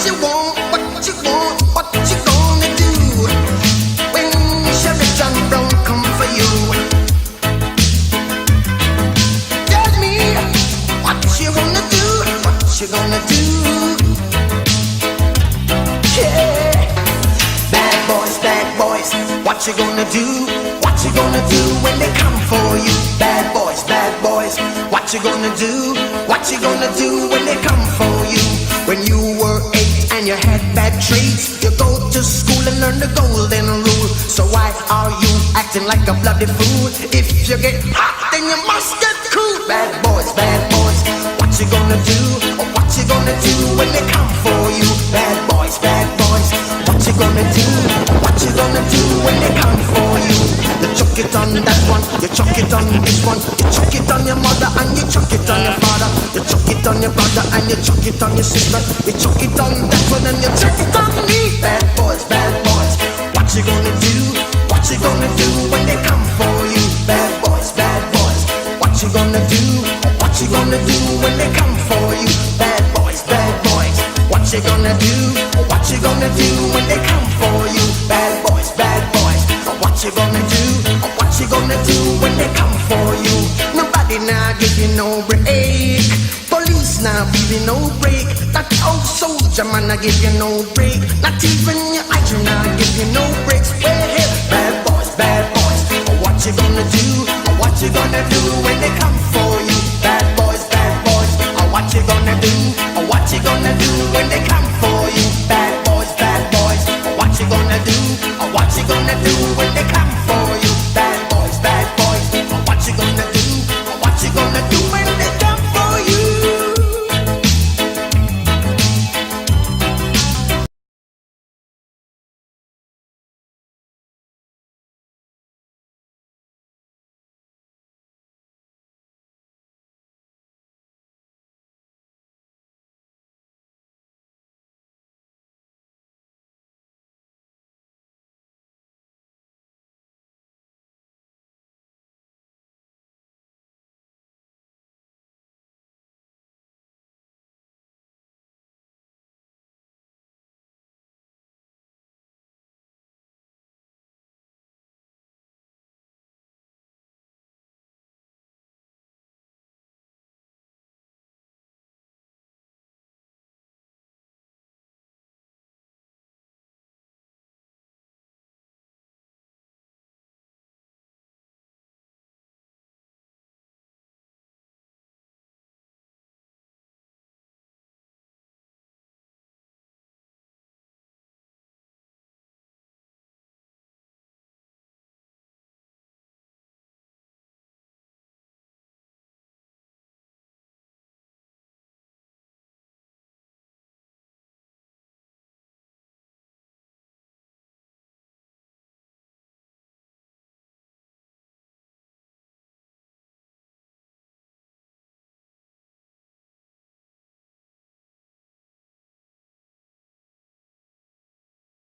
you want, what you want, what you gonna do when Sheriff John Brown come for you? Tell me what you gonna do, what you gonna do? Yeah, bad boys, what you gonna do? What you gonna do when they come for you? Bad boys, what you gonna do? What you gonna do when they come for you? When you were 8 and you had bad traits, you go to school and learn the golden rule. So why are you acting like a bloody fool? If you get hot, then you must get cool. Bad boys, what you gonna do? Or what you gonna do when they come for you? Bad boys, what you gonna do? What you gonna do when they come for you? You chuck it on that one, you chuck it on this one, you chuck it on your mother and you chuck it on your father, you chuck it on your brother and you chuck it on your sister, you chuck it on that one and you chuck it on me. Bad boys, what you gonna do? What you gonna do when they come for you? Bad boys, what you gonna do? What you gonna do when they come for you? Bad boys, what you gonna do? What you gonna do when they come for you? Bad boys, what you gonna do? What you gonna do when they come for you? Nobody now give you no break. Police now give you no break. That old soldier man I give you no break. Not even your idol now give you no breaks. Well, bad boys, what you gonna do? What you gonna do when they come for